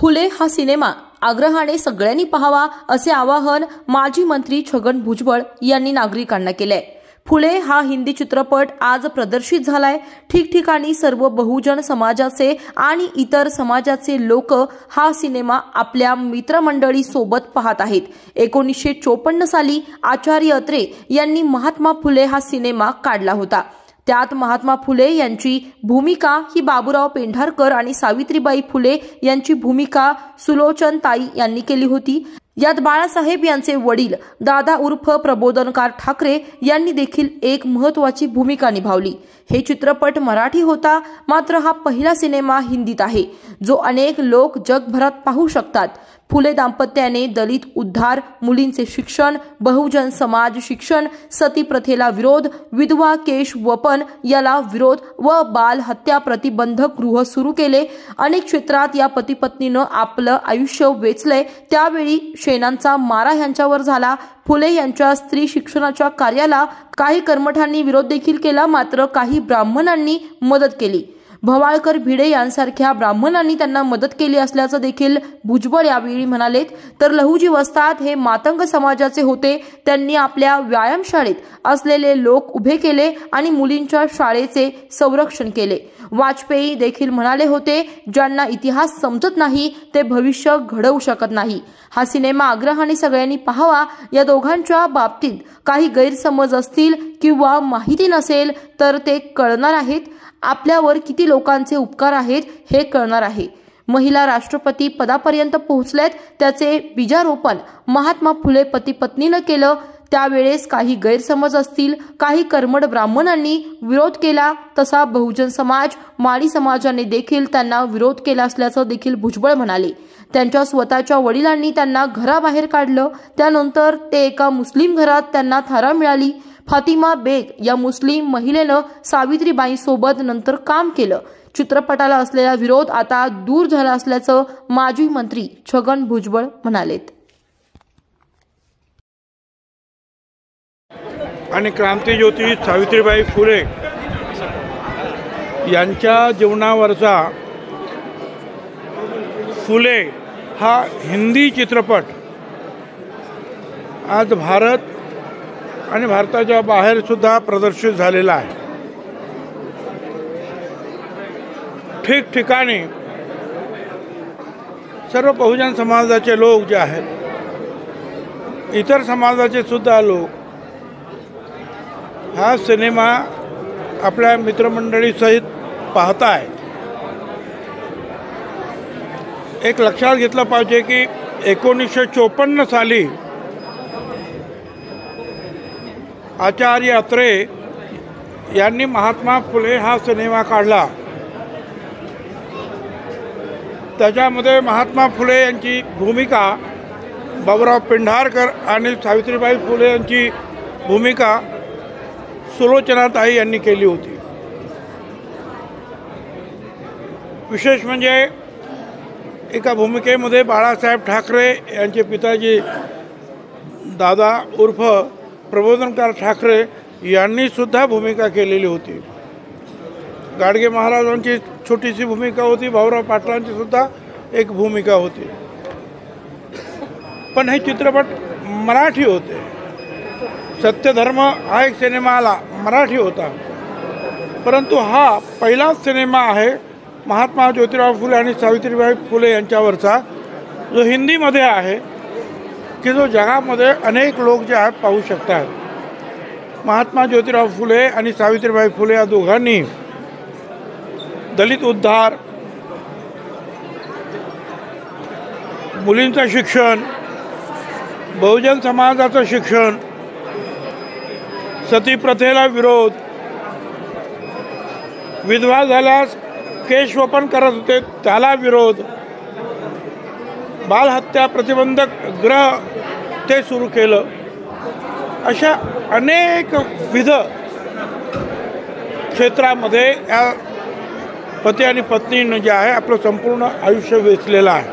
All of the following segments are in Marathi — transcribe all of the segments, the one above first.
फुले हा सिनेमा आग्रहाने सगळ्यांनी पाहावा असे आवाहन माजी मंत्री छगन भुजबळ यांनी नागरिकांना केले। फुले हा हिंदी चित्रपट आज प्रदर्शित झालाय। ठिकठिकाणी सर्व बहुजन समाजाचे आणि इतर समाजाचे लोक हा सिनेमा आपल्या मित्रमंडळी सोबत पाहत आहेत। 1954 साली आचार्य अत्रे यांनी महात्मा फुले हा सिनेमा काढला होता। त्यात महात्मा फुले यांची भूमिका ही बाबूराव पेंढारकर आणि सावित्रीबाई फुले यांची भूमिका सुलोचनताई यांनी केली होती। यात बाळासाहेब यांचे वडील दादा उर्फ प्रबोधनकार ठाकरे यांनी देखील एक महत्त्वाची भूमिका निभावली। हे चित्रपट मराठी होता, मात्र हा पहिला सिनेमा हिंदीत आहे जो अनेक लोक जगभरात पाहू शकतात। फुले दाम्पत्याने दलित उद्धार, मुलींचे शिक्षण, बहुजन समाज शिक्षण, सती प्रथेला विरोध, विधवा केश वपन याला विरोध व बाल हत्या प्रतिबंधक गृह सुरू केले। अनेक क्षेत्रात या पती पत्नीनं आपलं आयुष्य वेचलंय। त्यावेळी शेणांचा मारा यांच्यावर झाला। फुले यांच्या स्त्री शिक्षणाच्या कार्याला काही कर्मठांनी विरोध देखील केला, मात्र काही ब्राह्मणांनी मदत केली। भवाळकर, भिडे यांसारख्या ब्राह्मणांनी त्यांना मदत केली असल्याचं देखील भुजबळ यावेळी म्हणालेत। तर लहुजी वस्ताद हे मातंग समाजाचे होते। त्यांनी आपल्या व्यायामशाळेत असलेले लोक उभे केले आणि मुलींच्या शाळेचे संरक्षण केले। वाजपेयी देखील म्हणाले होते, ज्यांना इतिहास समजत नाही ते भविष्य घडवू शकत नाही। हा सिनेमा आग्रहाने सगळ्यांनी पाहावा। या दोघांच्या बाबतीत काही गैरसमज असतील किंवा माहिती नसेल तर ते कळणार आहेत। आपल्यावर किती लोकांचे उपकार आहेत हे कळणार आहे। महिला राष्ट्रपती पदापर्यंत पोहोचलेत, त्याचे बीजारोपण महात्मा फुले पती पत्नीनं केलं। त्यावेळेस काही गैरसमज असतील, काही कर्मठ ब्राह्मणांनी विरोध केला, तसा बहुजन समाज, माळी समाजाने देखील त्यांना विरोध केला असल्याचं देखील भुजबळ म्हणाले। त्यांच्या स्वतःच्या वडिलांनी त्यांना घराबाहेर काढलं। त्यानंतर ते एका मुस्लिम घरात त्यांना थारा मिळाली। फातिमा बेग या मुस्लिम महिलेनं सावित्रीबाई सोबत नंतर काम केलं। चित्रपटाला असलेला विरोध आता दूर झाला असल्याचं माजी मंत्री छगन भुजबळ म्हणालेत। आणि क्रांतिज्योती सावित्रीबाई फुले यांच्या जीवनावरचा फुले हा हिंदी चित्रपट आज भारत आणि भारताच्या बाहेर सुद्धा प्रदर्शित झालेला आहे। ठिकठिकाणी सर्व बहुजन समाजाचे लोक जे आहेत, इतर समाजाचे सुद्धा लोक हा सिनेमा आपल्या मित्रमंडळीसहित पाहतायत। एक लक्षात घेतलं पाहिजे की 1954 साली आचार्य अत्रे यांनी महात्मा फुले हा सिनेमा काढला। त्याच्यामध्ये महात्मा फुले यांची भूमिका बाबूराव पेंढारकर आणि सावित्रीबाई फुले यांची भूमिका सुलोचनाताई यांनी केली होती। विशेष म्हणजे एका भूमिकेमध्ये बाळासाहेब ठाकरे यांचे पिताजी दादा उर्फ प्रबोधनकार ठाकरे यांनी सुद्धा भूमिका केलेली होती। गाडगे महाराजांची छोटीशी भूमिका होती, भाऊराव पाटलांची सुद्धा एक भूमिका होती। पण हे चित्रपट मराठी होते। सत्यधर्म हा एक सिनेमा आला, मराठी होता, परंतु हा पहिलाच सिनेमा आहे महात्मा ज्योतिराव फुले आणि सावित्रीबाई फुले यांच्यावरचा, जो हिंदीमध्ये आहे, की जो जगामध्ये अनेक लोक जे आहेत पाहू शकतात। महात्मा ज्योतिराव फुले आणि सावित्रीबाई फुले या दोघांनी दलित उद्धार, मुलींचं शिक्षण, बहुजन समाजाचं शिक्षण, सती प्रथेला विरोध, विधवा झाल्यास केशवपन करत होते त्याला विरोध, बालहत्या प्रतिबंधक गृह ते सुरू केलं। अशा अनेक विध क्षेत्रामध्ये या पती आणि पत्नीनं जे आहे आपलं संपूर्ण आयुष्य वेचलेलं आहे।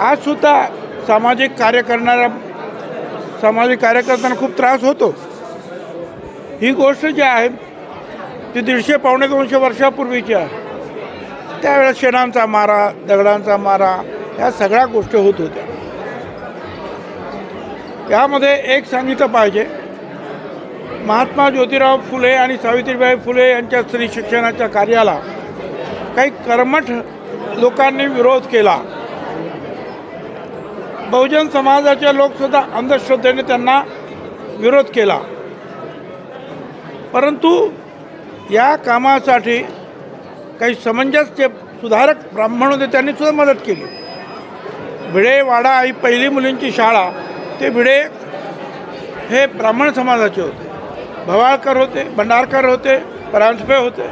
आज सुद्धा सामाजिक कार्यकर्त्यांना खूप त्रास होतो। ही गोष्ट जी आहे ती 150-200 वर्षापूर्वीची आहे। त्यावेळेस शेणांचा मारा, दगडांचा मारा, ह्या सगळ्या गोष्टी होत होत्या. यामध्ये एक सांगितलं पाहिजे, महात्मा ज्योतिराव फुले आणि सावित्रीबाई फुले यांच्या स्त्री शिक्षणाच्या कार्याला काही कर्मठ लोकांनी विरोध केला. बहुजन समाजाचे लोकसुद्धा अंधश्रद्धेने त्यांना विरोध केला. परंतु या कामासाठी काही समंजस जे सुधारक ब्राह्मण होते त्यांनी सुद्धा मदत केली. भिडे वाडा ही पहिली मुलींची शाळा, ते भिडे हे ब्राह्मण समाजाचे होते. भवाळकर होते, भंडारकर होते, परांजपे होते,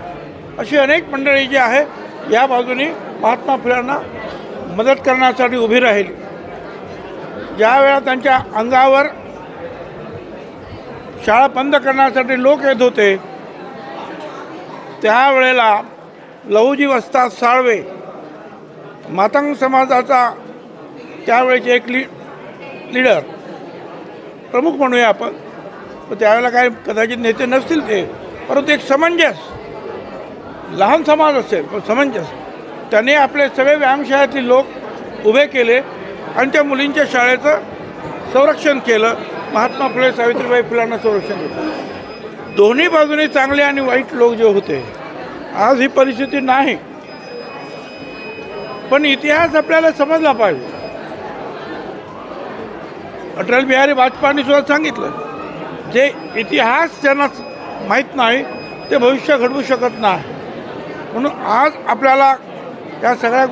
अशी अनेक मंडळी जी आहे या बाजूनी महात्मा फुल्यांना मदत करण्यासाठी उभी राहिली. ज्या वेळा त्यांच्या अंगावर शाळा बंद करण्यासाठी लोक येत होते, त्यावेळेला लहुजी वस्ताद साळवे मातंग समाजाचा त्यावेळेचे एक लीडर, प्रमुख म्हणूया आपण, पण त्यावेळेला काय कदाचित नेते नसतील ते, परंतु एक समंजस, लहान समाज असेल पण समंजस, त्याने आपले सगळे व्यायामशाळेतील लोक उभे केले आणि त्या मुलींच्या शाळेचं संरक्षण केलं. महात्मा फुले सावित्रीबाई फुलांना संरक्षण दिलं. दोन्ही बाजूने चांगले आणि वाईट लोक जे होते. आज ही परिस्थिती नाही, पण इतिहास आपल्याला समजला पाहिजे. अटल बिहारी वाजपेयींनी सुद्धा सांगितलं, जे इतिहास ज्यांना माहीत नाही ते भविष्य घडवू शकत नाही. म्हणून आज आपल्याला या सगळ्या